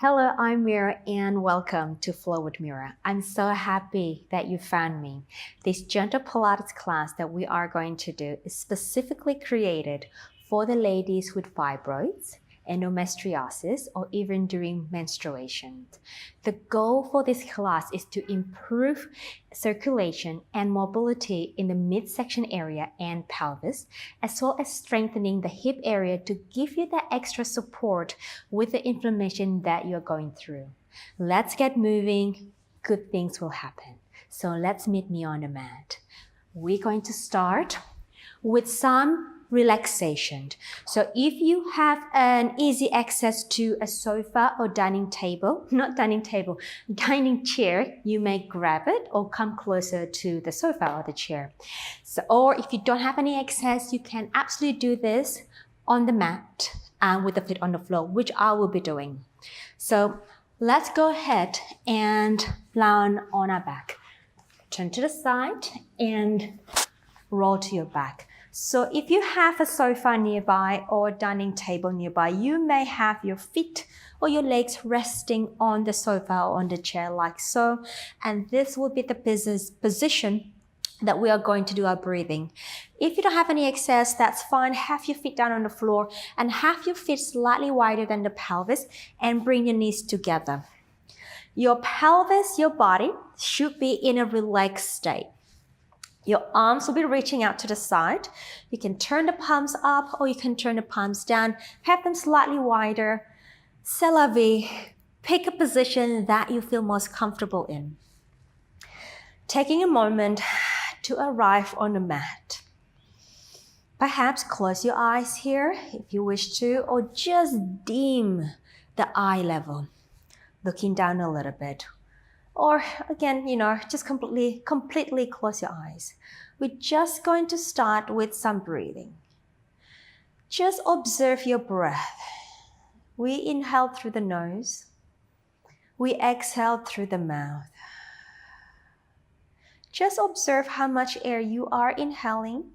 Hello, I'm Mira and welcome to Flow with Mira. I'm so happy that you found me. This gentle Pilates class that we are going to do is specifically created for the ladies with fibroids, endometriosis, or even during menstruation. The goal for this class is to improve circulation and mobility in the midsection area and pelvis, as well as strengthening the hip area to give you that extra support with the inflammation that you're going through. Let's get moving. Good things will happen. So let's meet me on the mat. We're going to start with some relaxation. So if you have an easy access to a sofa or dining chair, you may grab it or come closer to the sofa or the chair. Or if you don't have any access, you can absolutely do this on the mat with the feet on the floor, which I will be doing. So let's go ahead and lie on our back. Turn to the side and roll to your back. So if you have a sofa nearby or a dining table nearby, you may have your feet or your legs resting on the sofa or on the chair like so. And this will be the position that we are going to do our breathing. If you don't have any access, that's fine. Have your feet down on the floor and have your feet slightly wider than the pelvis and bring your knees together. Your pelvis, your body should be in a relaxed state. Your arms will be reaching out to the side. You can turn the palms up or you can turn the palms down. Have them slightly wider. C'est la vie. Pick a position that you feel most comfortable in. Taking a moment to arrive on the mat. Perhaps close your eyes here if you wish to, or just dim the eye level, looking down a little bit. Or again, just completely close your eyes. We're just going to start with some breathing. Just observe your breath. We inhale through the nose. We exhale through the mouth. Just observe how much air you are inhaling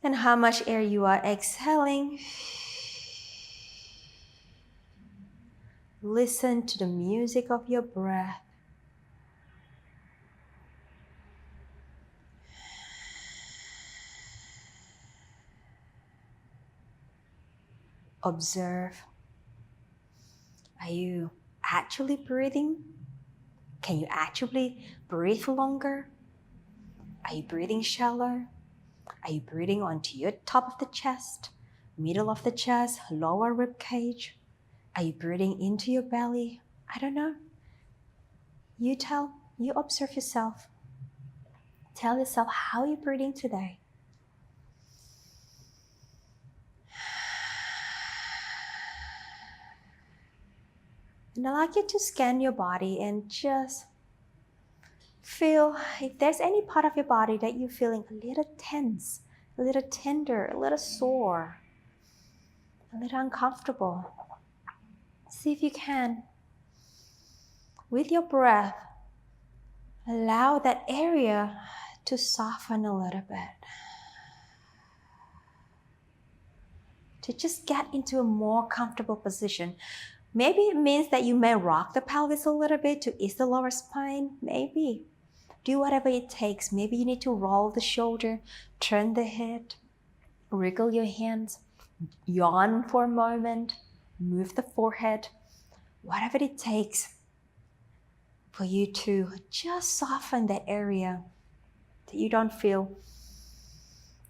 and how much air you are exhaling. Listen to the music of your breath. Observe. Are you actually breathing? Can you actually breathe longer? Are you breathing shallow? Are you breathing onto your top of the chest, middle of the chest, lower rib cage? Are you breathing into your belly? I don't know. You observe yourself. Tell yourself how you're breathing today. And I'd like you to scan your body and just feel if there's any part of your body that you're feeling a little tense, a little tender, a little sore, a little uncomfortable. See if you can, with your breath, allow that area to soften a little bit. To just get into a more comfortable position. Maybe it means that you may rock the pelvis a little bit to ease the lower spine. Maybe. Do whatever it takes. Maybe you need to roll the shoulder, turn the head, wriggle your hands, yawn for a moment, move the forehead, whatever it takes for you to just soften that area that you don't feel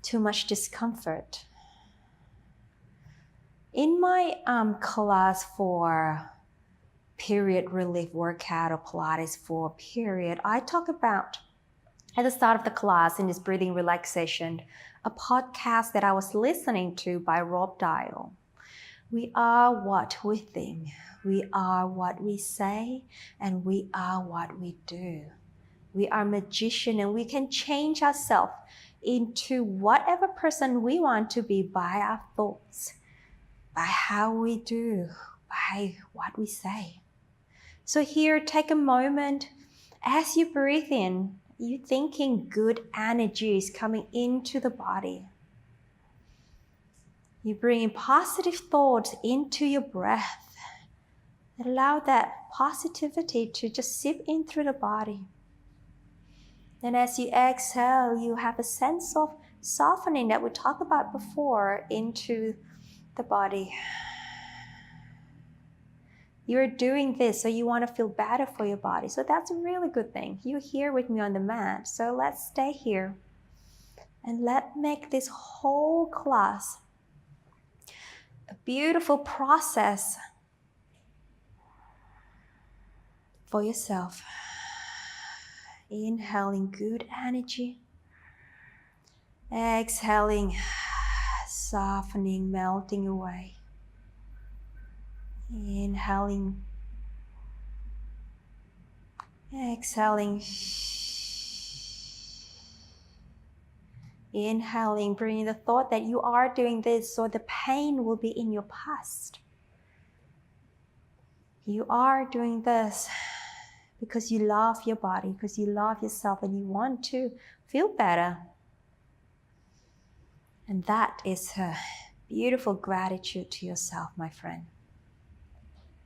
too much discomfort. In my class for period relief workout or Pilates for period, I talk about at the start of the class in this breathing relaxation, a podcast that I was listening to by Rob Dial. We are what we think, we are what we say, and we are what we do. We are magicians and we can change ourselves into whatever person we want to be by our thoughts, by how we do, by what we say. So here, take a moment. As you breathe in, you're thinking good energies coming into the body. You're bringing positive thoughts into your breath. Allow that positivity to just seep in through the body. And as you exhale, you have a sense of softening that we talked about before into the body. You're doing this so you want to feel better for your body. So that's a really good thing. You're here with me on the mat. So let's stay here. And let's make this whole class a beautiful process for yourself. Inhaling good energy. Exhaling, softening, melting away. Inhaling. Exhaling. Inhaling, bringing the thought that you are doing this so the pain will be in your past. You are doing this because you love your body, because you love yourself and you want to feel better. And that is a beautiful gratitude to yourself, my friend.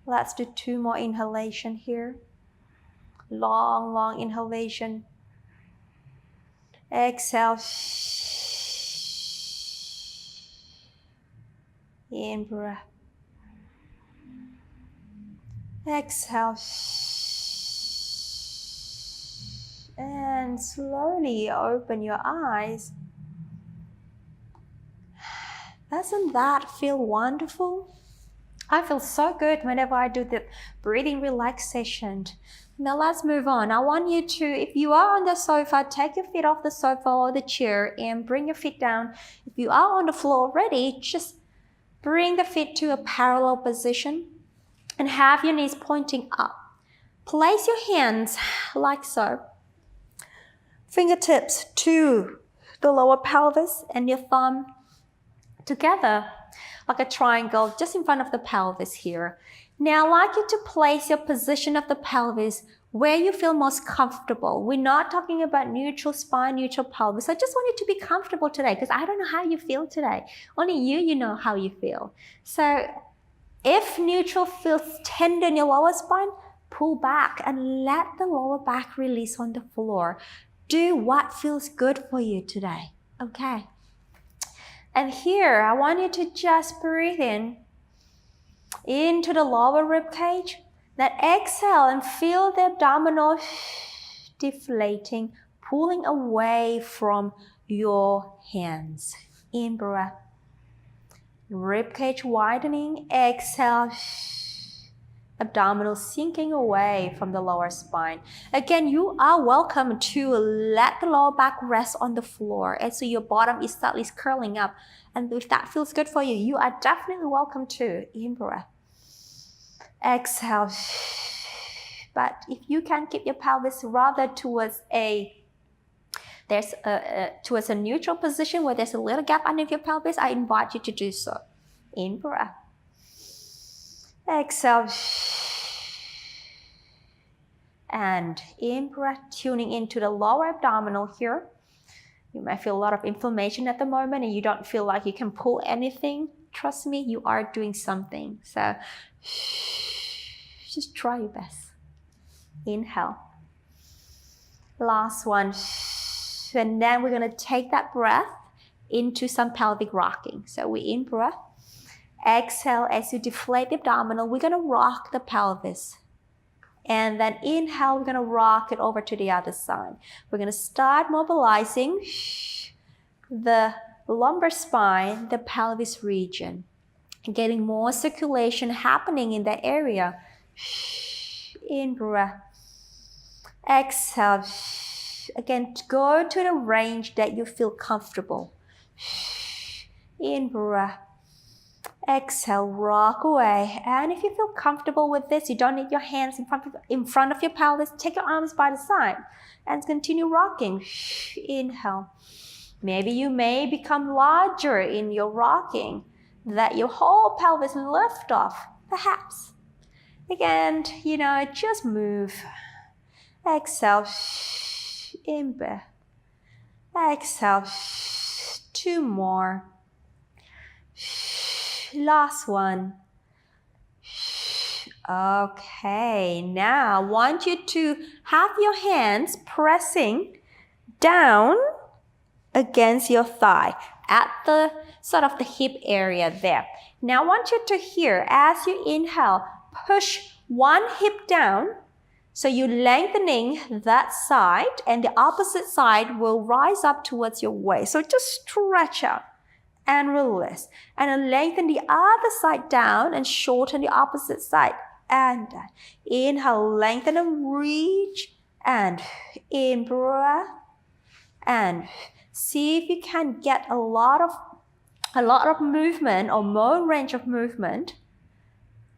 Let's do 2 more inhalation here. Long, long inhalation. Exhale. In breath. Exhale. And slowly open your eyes. Doesn't that feel wonderful? I feel so good whenever I do the breathing relaxation. Now let's move on. I want you to, if you are on the sofa, take your feet off the sofa or the chair and bring your feet down. If you are on the floor already, just bring the feet to a parallel position and have your knees pointing up. Place your hands like so. Fingertips to the lower pelvis and your thumb together like a triangle just in front of the pelvis here. Now I'd like you to place your position of the pelvis where you feel most comfortable. We're not talking about neutral spine, neutral pelvis. I just want you to be comfortable today because I don't know how you feel today. Only you know how you feel. So if neutral feels tender in your lower spine, pull back and let the lower back release on the floor. Do what feels good for you today, okay? And here, I want you to just breathe in into the lower rib cage. Then exhale and feel the abdominal deflating, pulling away from your hands. In breath. Rib cage widening. Exhale. Abdominal sinking away from the lower spine. Again, you are welcome to let the lower back rest on the floor. And so your bottom is slightly curling up. And if that feels good for you, you are definitely welcome to. In breath. Exhale. But if you can keep your pelvis rather towards a neutral position where there's a little gap underneath your pelvis, I invite you to do so. In breath. Exhale. And in breath, tuning into the lower abdominal here. You might feel a lot of inflammation at the moment and you don't feel like you can pull anything. Trust me, you are doing something. So just try your best. Inhale. Last one. And then we're going to take that breath into some pelvic rocking. So we in breath. Exhale as you deflate the abdominal. We're going to rock the pelvis. And then inhale, we're going to rock it over to the other side. We're going to start mobilizing the lumbar spine, the pelvis region. Getting more circulation happening in that area. In breath. Exhale. Again, go to the range that you feel comfortable. In breath. Exhale, rock away. And if you feel comfortable with this, you don't need your hands in front of your pelvis. Take your arms by the side and continue rocking. Inhale. Maybe you may become larger in your rocking, that your whole pelvis lift off, perhaps. Again, just move. Exhale. In breath. Exhale. 2 more. Last one. Okay, now I want you to have your hands pressing down against your thigh at the sort of the hip area there. Now I want you to hear as you inhale, push one hip down. So you're lengthening that side and the opposite side will rise up towards your waist. So just stretch out and release. And then lengthen the other side down and shorten the opposite side. And inhale, lengthen and reach. And in breath. And see if you can get a lot of movement or more range of movement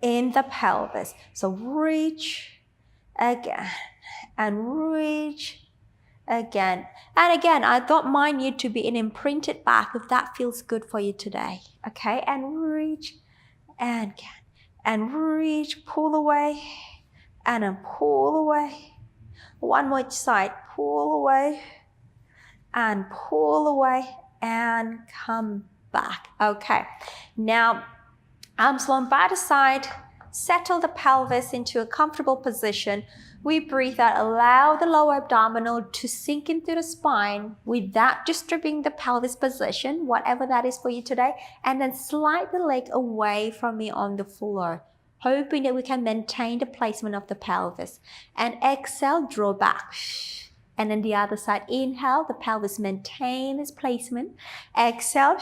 in the pelvis. So reach again and reach again. And again, I don't mind you to be in imprinted back if that feels good for you today. Okay, and reach and again. And reach, pull away and then pull away. One more each side, pull away and pull away and come back. Okay, now arms long by the side, settle the pelvis into a comfortable position. We breathe out, allow the lower abdominal to sink into the spine without disturbing the pelvis position, whatever that is for you today. And then slide the leg away from me on the floor, hoping that we can maintain the placement of the pelvis. And exhale, draw back. And then the other side, inhale, the pelvis maintain its placement. Exhale,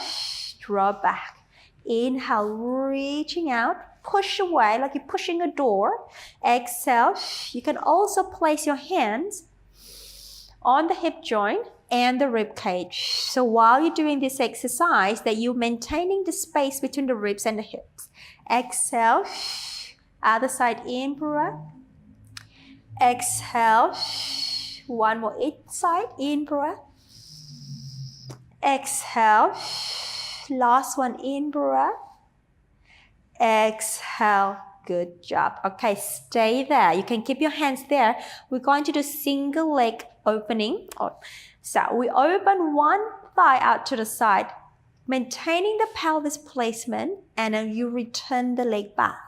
draw back. Inhale, reaching out. Push away like you're pushing a door. Exhale. You can also place your hands on the hip joint and the rib cage. So while you're doing this exercise, that you're maintaining the space between the ribs and the hips. Exhale. Other side, in breath. Exhale. One more each side, in breath. Exhale. Last one, in breath. Exhale. Good job. Okay, stay there. You can keep your hands there. We're going to do single leg opening. So we open one thigh out to the side, maintaining the pelvis placement, and then you return the leg back.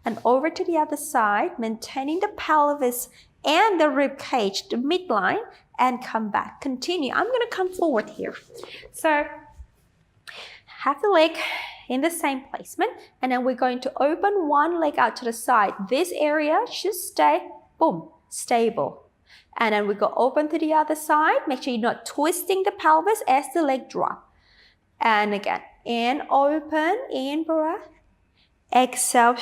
And over to the other side, maintaining the pelvis and the rib cage, the midline, and come back. Continue. I'm going to come forward here. So have the leg in the same placement, and then we're going to open one leg out to the side. This area should stay, boom, stable. And then we go open to the other side. Make sure you're not twisting the pelvis as the leg drop. And again, in, open, in breath. Exhale,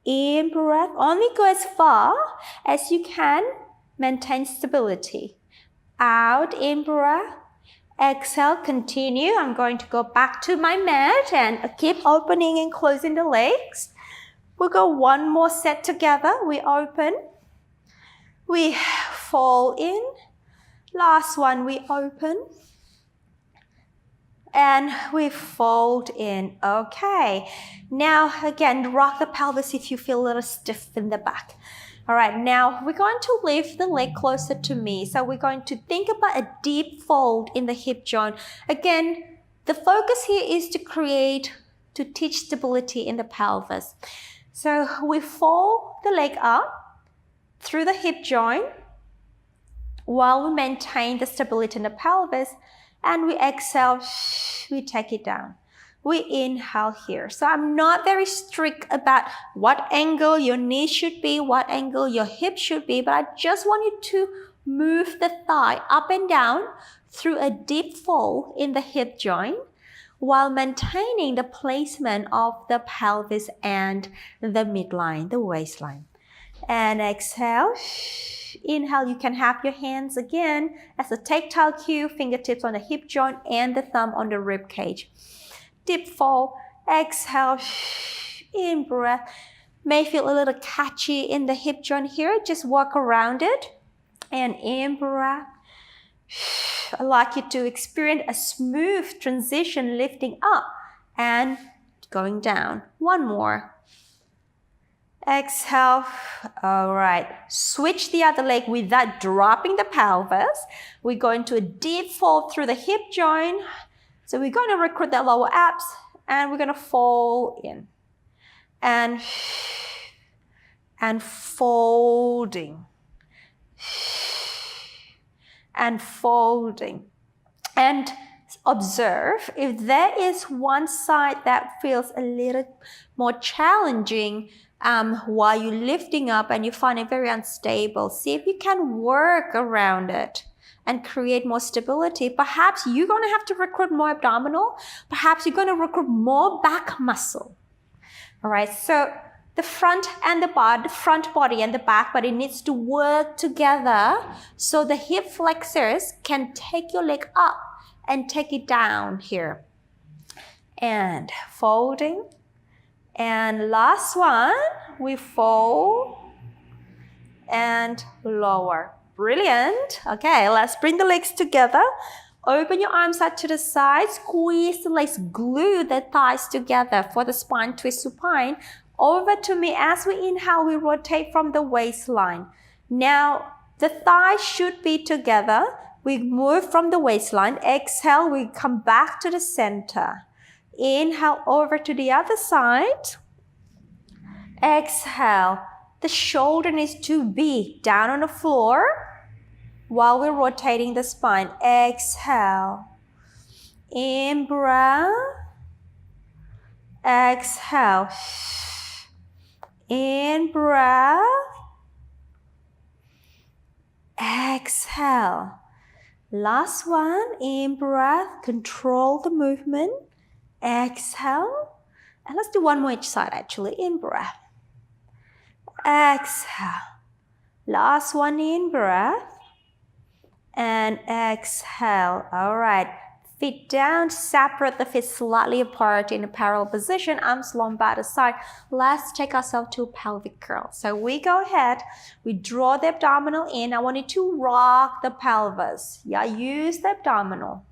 in breath. Only go as far as you can. Maintain stability. Out, in breath. Exhale, continue. I'm going to go back to my mat and keep opening and closing the legs. We'll go one more set together. We open. We fall in. Last one, we open. And we fold in. Okay. Now, again, rock the pelvis if you feel a little stiff in the back. All right, now we're going to lift the leg closer to me. So we're going to think about a deep fold in the hip joint. Again, the focus here is to teach stability in the pelvis. So we fold the leg up through the hip joint while we maintain the stability in the pelvis. And we exhale, we take it down. We inhale here. So I'm not very strict about what angle your knee should be, what angle your hip should be, but I just want you to move the thigh up and down through a deep fold in the hip joint while maintaining the placement of the pelvis and the midline, the waistline. And exhale. Inhale, you can have your hands again as a tactile cue, fingertips on the hip joint and the thumb on the rib cage. Deep fold, exhale, in breath. May feel a little catchy in the hip joint here. Just walk around it. And in breath. I'd like you to experience a smooth transition lifting up and going down. One more. Exhale. All right. Switch the other leg without dropping the pelvis. We're going to a deep fold through the hip joint. So we're going to recruit the lower abs and we're going to fold in. And and folding, and folding. And observe if there is one side that feels a little more challenging while you're lifting up and you find it very unstable. See if you can work around it and create more stability. Perhaps you're going to have to recruit more abdominal. Perhaps you're going to recruit more back muscle. All right, so the front and the front body and the back body needs to work together so the hip flexors can take your leg up and take it down here. And folding. And last one, we fold and lower. Brilliant. Okay, let's bring the legs together. Open your arms out to the side. Squeeze the legs. Glue the thighs together for the spine twist supine. Over to me. As we inhale, we rotate from the waistline. Now, the thighs should be together. We move from the waistline. Exhale, we come back to the center. Inhale over to the other side. Exhale. The shoulder needs to be down on the floor while we're rotating the spine. Exhale. In breath. Exhale. In breath. Exhale. Last one. In breath. Control the movement. Exhale. And let's do one more each side actually. In breath. Exhale. Last one. In breath. And exhale. All right. Feet down. Separate the feet slightly apart in a parallel position. Arms long by the side. Let's take ourselves to pelvic curl. So we go ahead. We draw the abdominal in. I want you to rock the pelvis. Yeah, use the abdominal.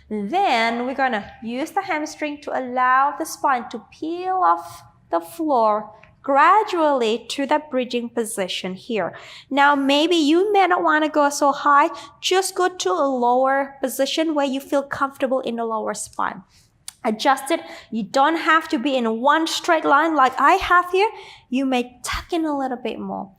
Then we're going to use the hamstring to allow the spine to peel off the floor gradually to the bridging position here. Now, maybe you may not want to go so high. Just go to a lower position where you feel comfortable in the lower spine. Adjust it. You don't have to be in one straight line like I have here. You may tuck in a little bit more.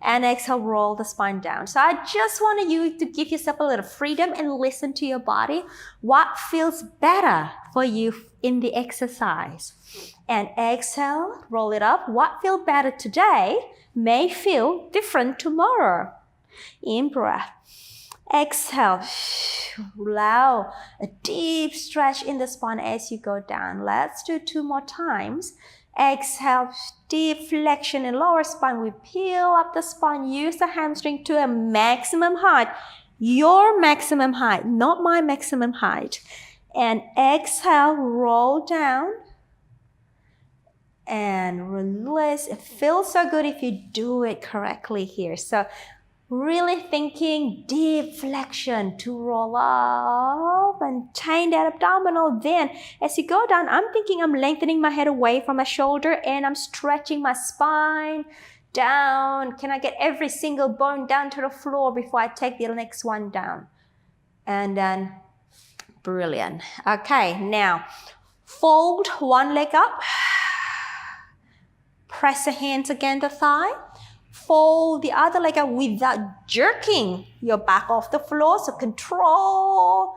And exhale, roll the spine down. So I just want you to give yourself a little freedom and listen to your body. What feels better for you in the exercise? And exhale, roll it up. What feels better today may feel different tomorrow. In breath. Exhale. Allow a deep stretch in the spine as you go down. Let's do 2 more times. Exhale, deep flexion in lower spine. We peel up the spine. Use the hamstring to a maximum height. Your maximum height, not my maximum height. And exhale, roll down. And release. It feels so good if you do it correctly here. So really thinking deep flexion to roll up and tighten that abdominal. Then as you go down, I'm thinking I'm lengthening my head away from my shoulder and I'm stretching my spine down. Can I get every single bone down to the floor before I take the next one down? And then, brilliant. Okay, now fold one leg up. Press the hands against the thigh. Fold the other leg up without jerking your back off the floor. So control.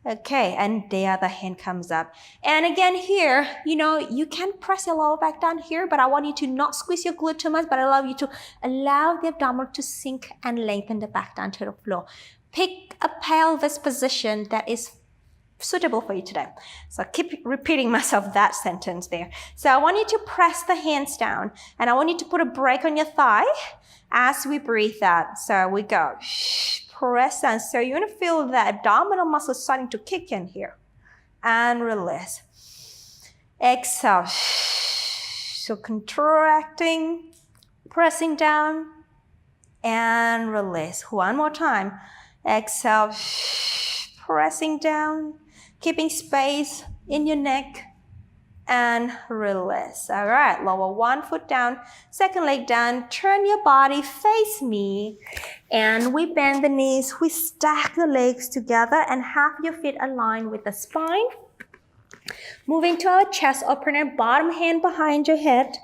Okay, and the other hand comes up. And again here, you can press your lower back down here, but I want you to not squeeze your glute too much, but I allow you to allow the abdominal to sink and lengthen the back down to the floor. Pick a pelvis position that is suitable for you today. So I keep repeating myself that sentence there. So I want you to press the hands down and I want you to put a break on your thigh as we breathe out. So we go, press down. So you're going to feel the abdominal muscle starting to kick in here and release. Exhale. So contracting, pressing down and release. One more time. Exhale, pressing down. Keeping space in your neck and release. All right, lower one foot down, second leg down. Turn your body, face me. And we bend the knees. We stack the legs together and have your feet aligned with the spine. Moving to our chest opener, bottom hand behind your head.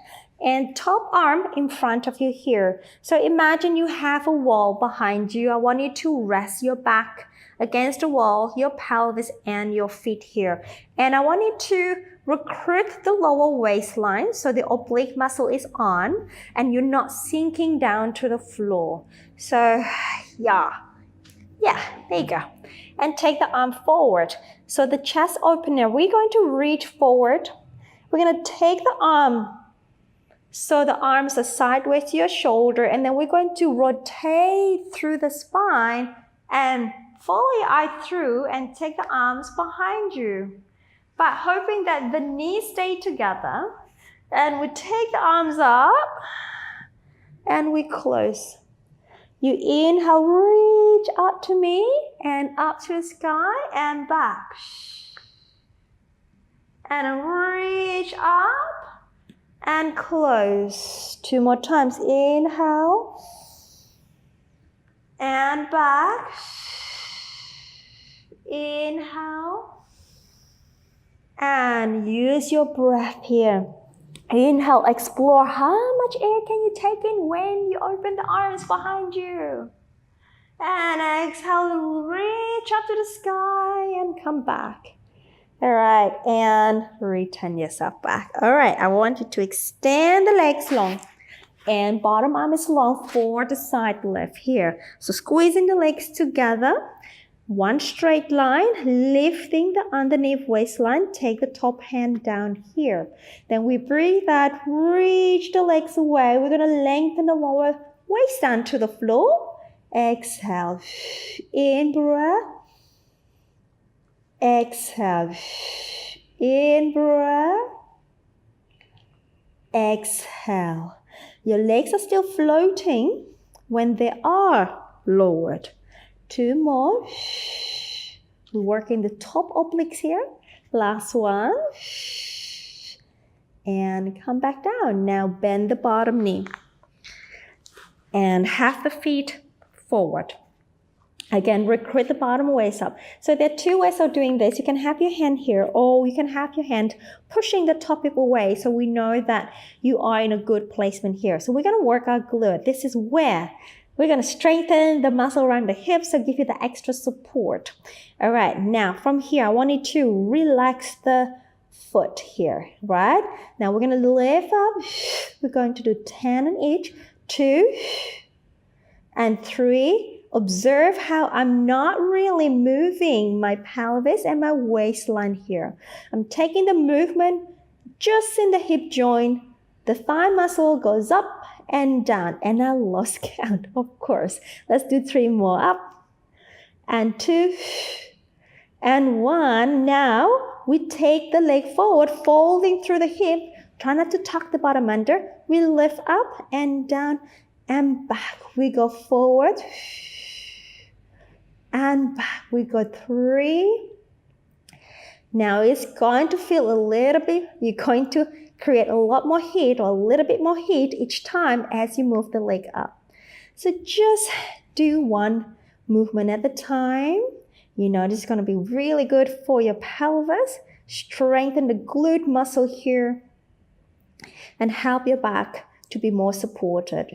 and top arm in front of you here. So imagine you have a wall behind you. I want you to rest your back against the wall, your pelvis and your feet here. And I want you to recruit the lower waistline so the oblique muscle is on and you're not sinking down to the floor. So yeah, there you go. And take the arm forward. So the chest opener, we're going to reach forward. We're going to take the arm so the arms are sideways to your shoulder, and then we're going to rotate through the spine and follow your eye through and take the arms behind you. But hoping that the knees stay together, and we take the arms up and we close. You inhale, reach up to me and up to the sky and back. And reach up and close. 2 more times. Inhale and back. Inhale and use your breath here. Inhale, explore how much air can you take in when you open the arms behind you. And exhale, reach up to the sky and come back. All right, and return yourself back. All right, I want you to extend the legs long. And bottom arm is long for the side lift here. So squeezing the legs together. One straight line, lifting the underneath waistline. Take the top hand down here. Then we breathe out, reach the legs away. We're going to lengthen the lower waist down to the floor. Exhale. In breath. Exhale. In breath. Exhale. Your legs are still floating when they are lowered. 2 more. We're working the top obliques here. Last one. And come back down. Now bend the bottom knee. And have the feet forward. Again, recruit the bottom waist up. So there are 2 ways of doing this. You can have your hand here, or you can have your hand pushing the top hip away so we know that you are in a good placement here. So we're going to work our glute. This is where we're going to strengthen the muscle around the hips, so give you the extra support. All right, now from here, I want you to relax the foot here, right? Now we're going to lift up. We're going to do 10 on each. 2 and 3. Observe how I'm not really moving my pelvis and my waistline here. I'm taking the movement just in the hip joint. The thigh muscle goes up and down, and I lost count, of course. Let's do 3 more. Up and 2 and 1. Now we take the leg forward, folding through the hip. Try not to tuck the bottom under. We lift up and down and back. We go forward and back. We go 3. Now it's going to feel a little bit, you're going to create a lot more heat or a little bit more heat each time as you move the leg up. So just do 1 movement at a time. You know, this is going to be really good for your pelvis. Strengthen the glute muscle here and help your back to be more supported.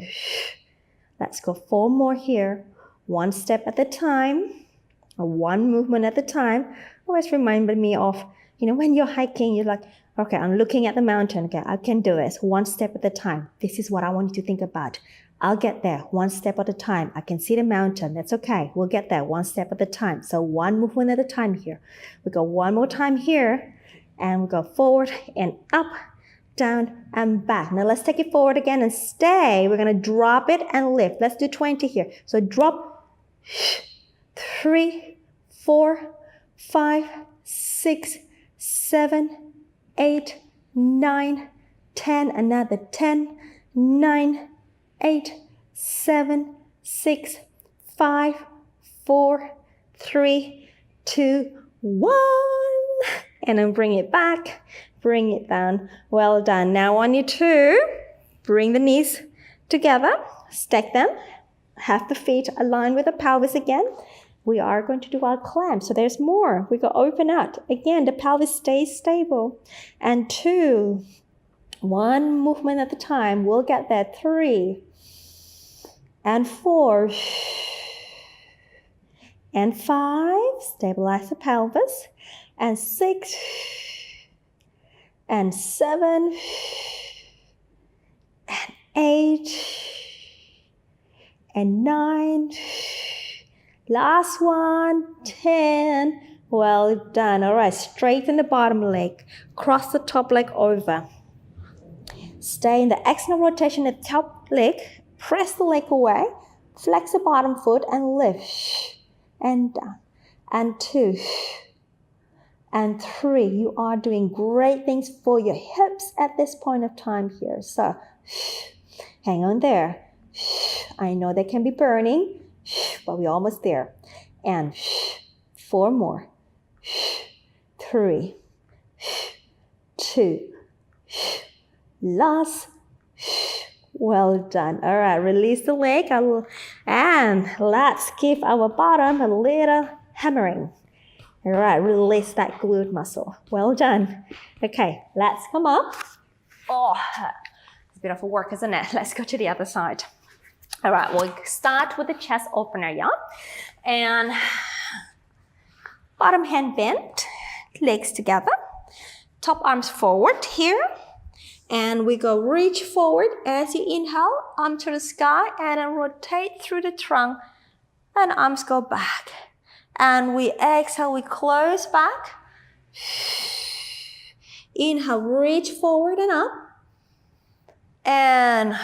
Let's go 4 more here. 1 step at a time, or 1 movement at a time. Always reminded me of, you know, when you're hiking, you're like, okay, I'm looking at the mountain. Okay, I can do this 1 step at a time. This is what I want you to think about. I'll get there 1 step at a time. I can see the mountain. That's okay. We'll get there 1 step at a time. So 1 movement at a time here. We go 1 more time here, and we go forward and up, down and back. Now let's take it forward again and stay. We're going to drop it and lift. Let's do 20 here. So drop 3, 4, 5, 6, 7, 8, 9, 10. Another 10, 9, 8, 7, 6, 5, 4, 3, 2, 1. And then bring it back. Bring it down. Well done. Now I want you to bring the knees together, stack them, have the feet aligned with the pelvis again. We are going to do our clamp. So there's more. We go open out. Again, the pelvis stays stable. And 2, One movement at a time. We'll get there. 3 and 4 and 5. Stabilize the pelvis. And 6 and 7 and 8 and 9. Last one. 10. Well done. All right, straighten the bottom leg. Cross the top leg over. Stay in the external rotation of the top leg. Press the leg away. Flex the bottom foot and lift. And down. And 2. And 3. You are doing great things for your hips at this point of time here. So, hang on there. I know they can be burning, but we're almost there. And 4 more. 3, 2, last. Well done. All right, release the leg and let's give our bottom a little hammering. All right, release that glute muscle. Well done. Okay, let's come up. Oh, it's a bit of a work, isn't it? Let's go to the other side. All right, we'll start with the chest opener, yeah? And bottom hand bent, legs together, top arms forward here. And we go reach forward as you inhale, arm to the sky, and then rotate through the trunk, and arms go back. And we exhale, we close back. Inhale, reach forward and up. And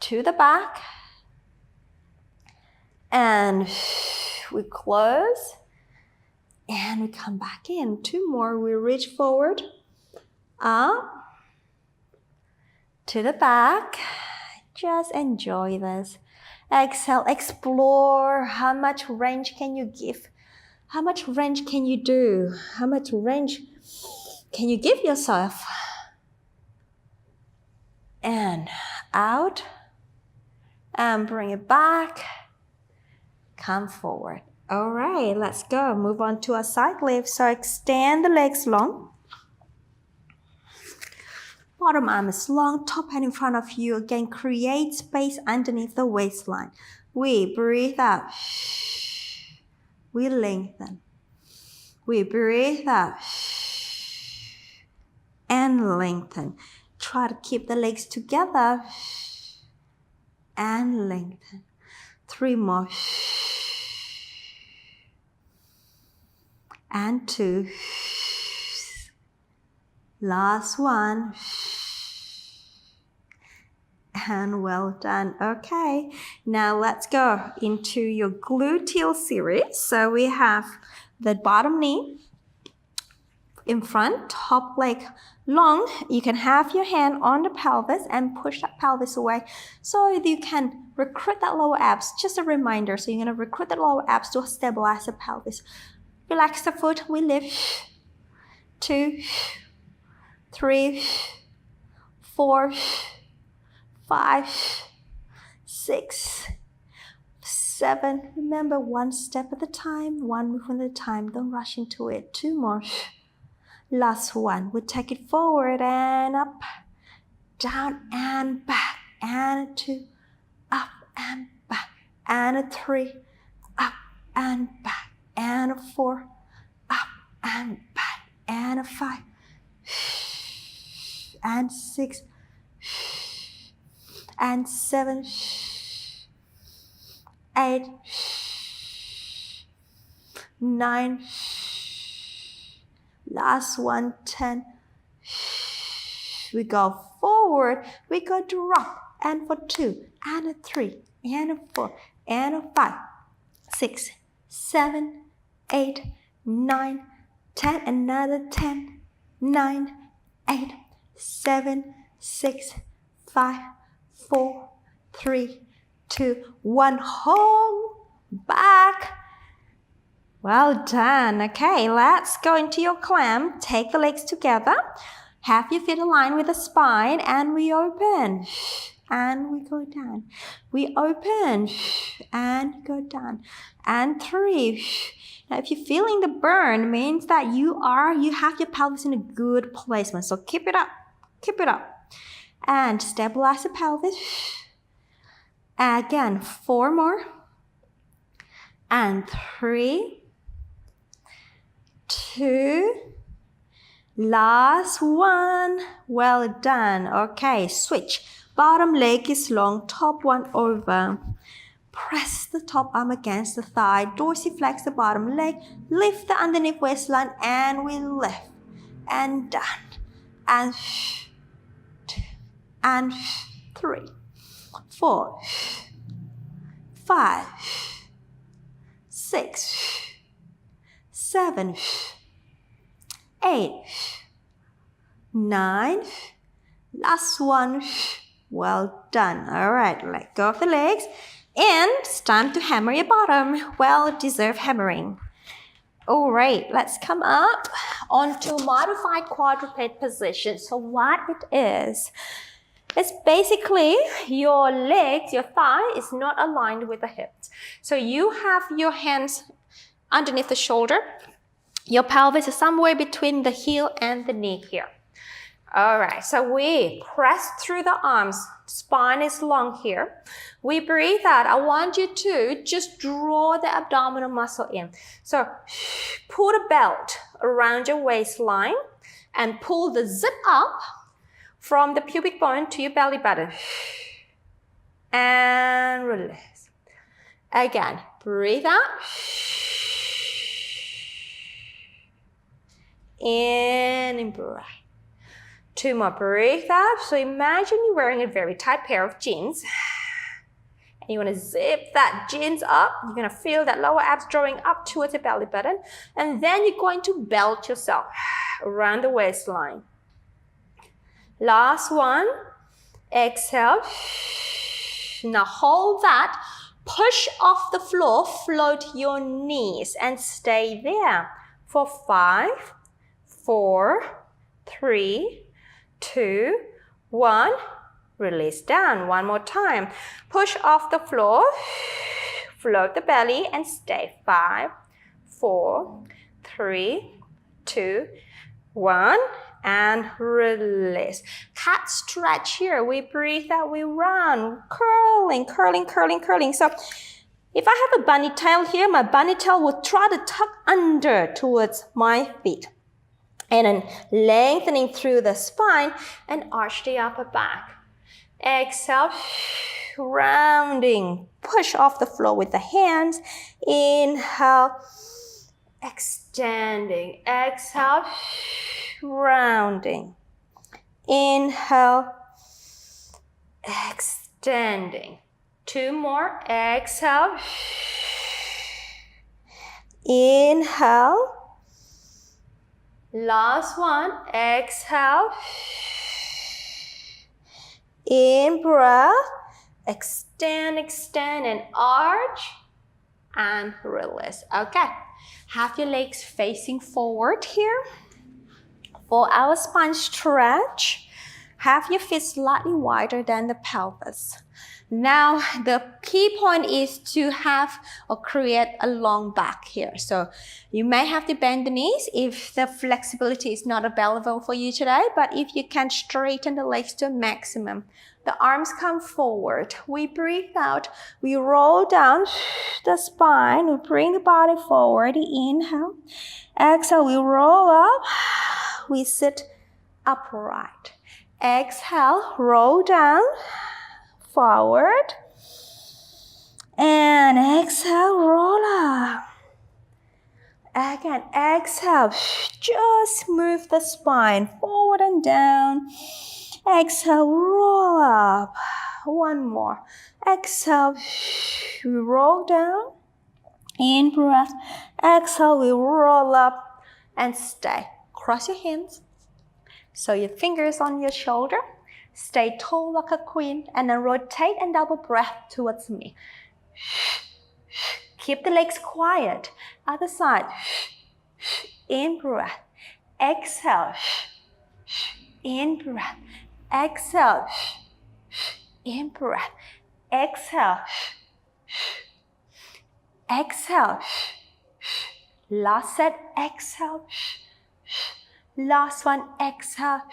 to the back. And we close. And we come back in. 2 more. We reach forward, up, to the back. Just enjoy this. Exhale, explore. How much range can you give? How much range can you do? How much range can you give yourself? And out. And bring it back. Come forward. All right, let's go. Move on to a side lift. So extend the legs long. Bottom arm is long, top hand in front of you. Again, create space underneath the waistline. We breathe out. We lengthen. We breathe out. And lengthen. Try to keep the legs together. And lengthen. 3 more. And 2. Last one. And well done. Okay, now let's go into your gluteal series. So we have the bottom knee in front, top leg long. You can have your hand on the pelvis and push that pelvis away so you can recruit that lower abs. Just a reminder, so you're going to recruit the lower abs to stabilize the pelvis. Relax the foot, we lift. 2, 3, 4, 5, 6, 7. Remember, 1 step at a time, 1 movement at a time. Don't rush into it. 2 more. Last one. We'll take it forward and up, down and back, and 2, up and back, and 3, up and back, and 4, up and back, and 5, and 6, and 7, 8, 9, last one, 10. We go forward, we go drop, and for 2, and a 3, and a 4, and a 5, 6, 7, 8, 9, 10, another 10, 9, 8, 7, 6, 5, 4, 3, 2, 1. Hold back. Well done. Okay, let's go into your clamp. Take the legs together. Have your feet aligned with the spine, and we open. And we go down. We open and go down. And 3. Now, if you're feeling the burn, means that you have your pelvis in a good placement. So keep it up. Keep it up. And stabilize the pelvis. Again, 4 more. And 3, 2, last one. Well done. Okay, switch. Bottom leg is long, top one over. Press the top arm against the thigh, dorsiflex the bottom leg, lift the underneath waistline, and we lift. And down. And 2, and 3, 4, 5, 6, 7, 8, 9, last one. Well done. All right, let go of the legs. And it's time to hammer your bottom. Well-deserved hammering. All right, let's come up onto modified quadruped position. So what it is, it's basically your legs, your thigh is not aligned with the hips. So you have your hands underneath the shoulder. Your pelvis is somewhere between the heel and the knee here. All right, so we press through the arms. Spine is long here. We breathe out. I want you to just draw the abdominal muscle in. So pull the belt around your waistline and pull the zip up from the pubic bone to your belly button. And release. Again, breathe out. In and breathe. 2 more, breathe out. So imagine you're wearing a very tight pair of jeans. And you want to zip that jeans up. You're going to feel that lower abs drawing up towards the belly button. And then you're going to belt yourself around the waistline. Last one. Exhale. Now hold that. Push off the floor. Float your knees and stay there for 5, 4, 3, 2, 1. Release down. One more time. Push off the floor. Float the belly and stay. 5, 4, 3, 2, 1. And release. Cat stretch here. We breathe out. We run. Curling, curling, curling, curling. So if I have a bunny tail here, my bunny tail will try to tuck under towards my feet. And then lengthening through the spine and arch the upper back. Exhale, rounding. Push off the floor with the hands. Inhale, extending. Exhale, rounding. Inhale, extending. 2 more. Exhale. Inhale. Last one, exhale. In breath, extend, extend, and arch, and release. Okay, have your legs facing forward here. For our spine stretch, have your feet slightly wider than the pelvis. Now, the key point is to have or create a long back here. So you may have to bend the knees if the flexibility is not available for you today, but if you can straighten the legs to a maximum. The arms come forward. We breathe out. We roll down the spine. We bring the body forward. Inhale. Exhale. We roll up. We sit upright. Exhale. Roll down. Forward. And exhale, roll up. Again, exhale. Just move the spine forward and down. Exhale, roll up. One more. Exhale, we roll down. In breath. Exhale, we roll up and stay. Cross your hands. So your fingers on your shoulder. Stay tall like a queen and then rotate and double breath towards me. Keep the legs quiet. Other side. In breath. Exhale. In breath. Exhale. In breath. Exhale. Exhale. Last set. Exhale. Last one. Exhale.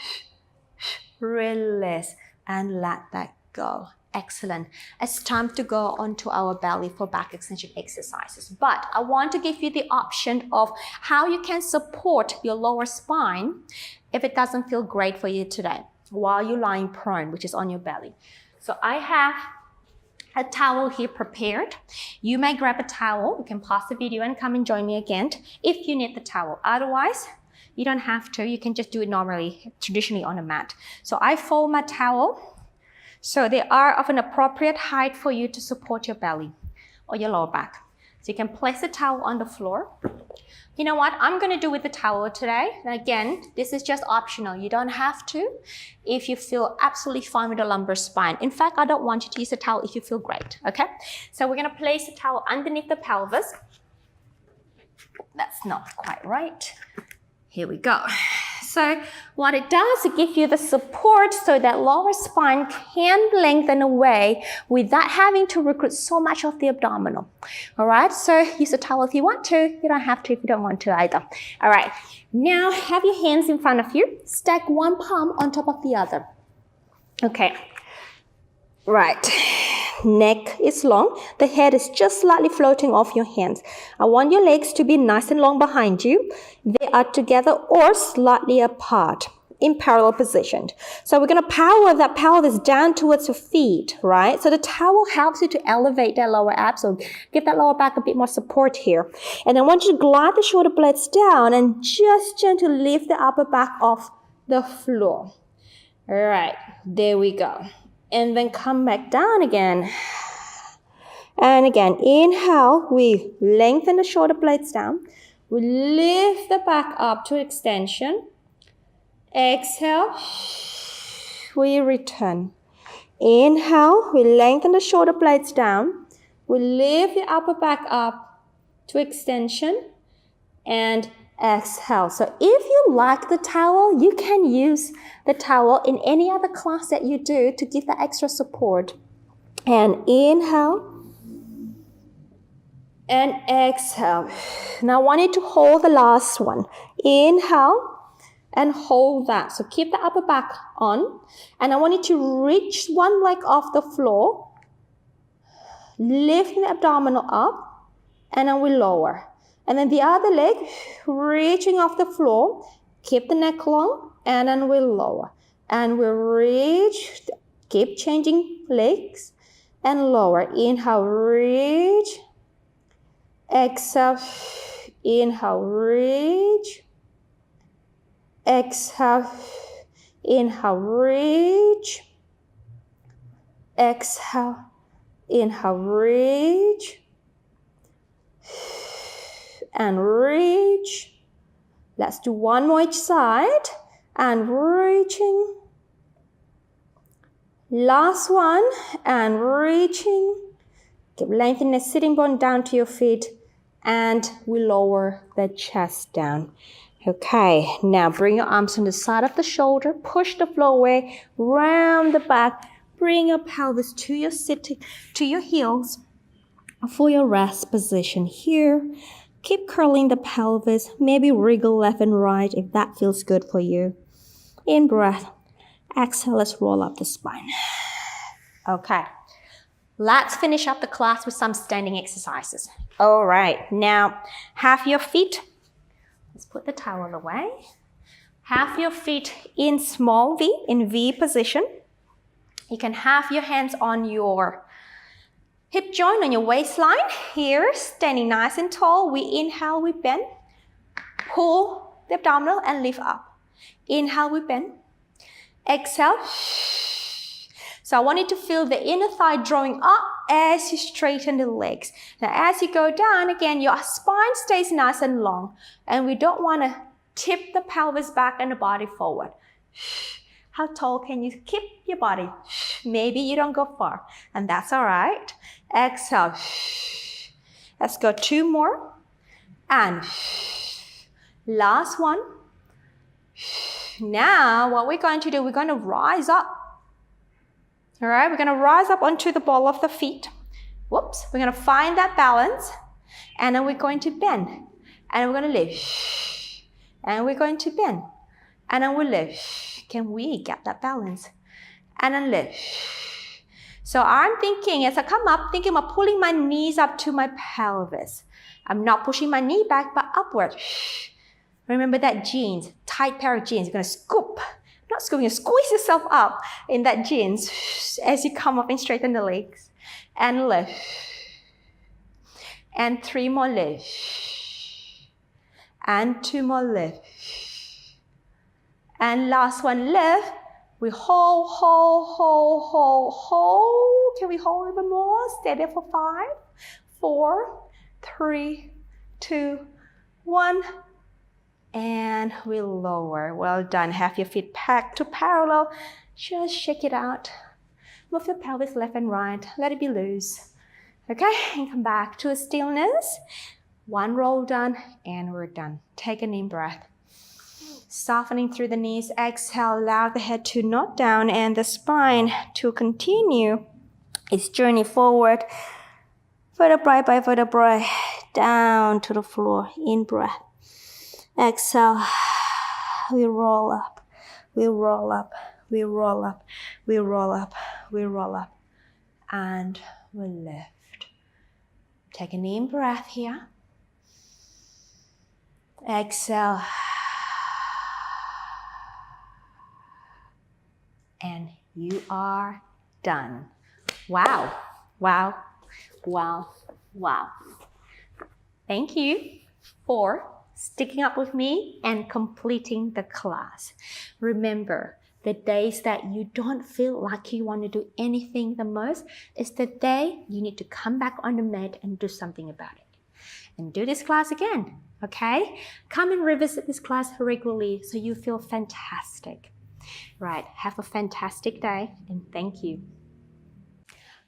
Release. and let that go. Excellent. It's time to go onto our belly for back extension exercises. But I want to give you the option of how you can support your lower spine if it doesn't feel great for you today while you're lying prone, which is on your belly. So I have a towel here prepared. You may grab a towel. You can pause the video and come and join me again if you need the towel. Otherwise, you don't have to. You can just do it normally, traditionally on a mat. So I fold my towel so they are of an appropriate height for you to support your belly or your lower back. So you can place the towel on the floor. You know what? I'm going to do with the towel today. And again, this is just optional. You don't have to if you feel absolutely fine with the lumbar spine. In fact, I don't want you to use the towel if you feel great, okay? So we're going to place the towel underneath the pelvis. That's not quite right. Here we go. So what it does, it gives you the support so that lower spine can lengthen away without having to recruit so much of the abdominal. All right, so use the towel if you want to. You don't have to if you don't want to either. All right, now have your hands in front of you. Stack one palm on top of the other. Okay, right. Neck is long. The head is just slightly floating off your hands. I want your legs to be nice and long behind you. They are together or slightly apart in parallel position. So we're going to power that pelvis down towards your feet, right? So the towel helps you to elevate that lower abs, so give that lower back a bit more support here. And I want you to glide the shoulder blades down and just gently lift the upper back off the floor. All right, there we go. And then come back down again. And again, inhale, we lengthen the shoulder blades down. We lift the back up to extension. Exhale, we return. Inhale, we lengthen the shoulder blades down. We lift the upper back up to extension. And exhale. So if you like the towel, you can use the towel in any other class that you do to give that extra support. And inhale and exhale. Now I want you to hold the last one. Inhale and hold that. So keep the upper back on. And I want you to reach one leg off the floor, lifting the abdominal up, and then we lower. And then the other leg, reaching off the floor, keep the neck long, and then we'll lower. And we'll reach, keep changing legs, and lower. Inhale, reach. Exhale, inhale, reach. Exhale, inhale, reach. Exhale, inhale, reach. And reach. Let's do one more each side. And reaching. Last one. And reaching. Keep lengthening the sitting bone down to your feet. And we lower the chest down. Okay, now bring your arms on the side of the shoulder. Push the floor away. Round the back. Bring your pelvis to your heels for your rest position here. Keep curling the pelvis, maybe wriggle left and right if that feels good for you. In breath, exhale, let's roll up the spine. Okay, let's finish up the class with some standing exercises. All right, now have your feet, let's put the towel away. Have your feet in small V, in V position. You can have your hands on your hip joint on your waistline. Here, standing nice and tall. We inhale, we bend. Pull the abdominal and lift up. Inhale, we bend. Exhale. So I want you to feel the inner thigh drawing up as you straighten the legs. Now as you go down, again, your spine stays nice and long. And we don't want to tip the pelvis back and the body forward. How tall can you keep your body? Maybe you don't go far, and that's all right. Exhale. Let's go two more. And last one. Now, what we're going to do, we're going to rise up. All right, we're going to rise up onto the ball of the feet. Whoops. We're going to find that balance, and then we're going to bend. And we're going to lift. And we're going to bend. And then we lift. Can we get that balance? and then lift. So I'm thinking, as I come up, thinking about pulling my knees up to my pelvis. I'm not pushing my knee back, but upward. Remember that jeans, tight pair of jeans. You're going to scoop, not scooping, you squeeze yourself up in that jeans as you come up and straighten the legs. And lift. And 3 more lift. And 2 more lift. And last one, lift. We hold. Can we hold a little bit more? Stay there for 5, 4, 3, 2, 1. And we lower. Well done. Have your feet packed to parallel. Just shake it out. Move your pelvis left and right. Let it be loose. Okay, and come back to a stillness. 1 roll done, and we're done. Take a deep breath. Softening through the knees. Exhale, allow the head to nod down and the spine to continue its journey forward. Vertebrae by vertebrae, down to the floor. In breath. Exhale, we roll up, we roll up, we roll up, we roll up, we roll up, and we lift. Take a deep breath here. Exhale. And you are done. Wow, wow, wow, wow. Thank you for sticking up with me and completing the class. Remember, the days that you don't feel like you want to do anything the most is the day you need to come back on the mat and do something about it. And do this class again, okay? Come and revisit this class regularly so you feel fantastic. Right, have a fantastic day and thank you.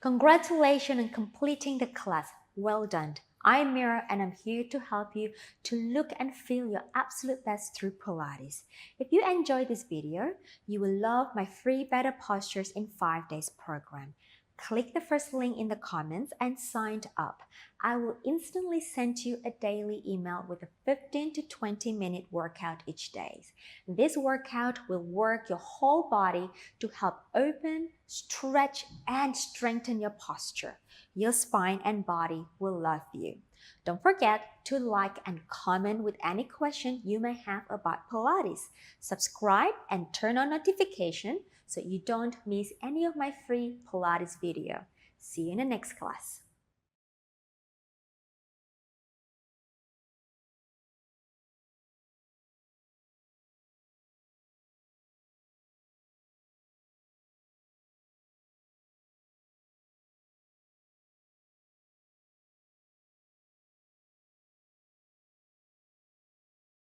Congratulations on completing the class. Well done. I'm Mira and I'm here to help you to look and feel your absolute best through Pilates. If you enjoyed this video, you will love my free Better Postures in 5 Days program. Click the first link in the comments and sign up. I will instantly send you a daily email with a 15 to 20 minute workout each day. This workout will work your whole body to help open, stretch, and strengthen your posture. Your spine and body will love you. Don't forget to like and comment with any question you may have about Pilates. Subscribe and turn on notification so you don't miss any of my free Pilates video. See you in the next class.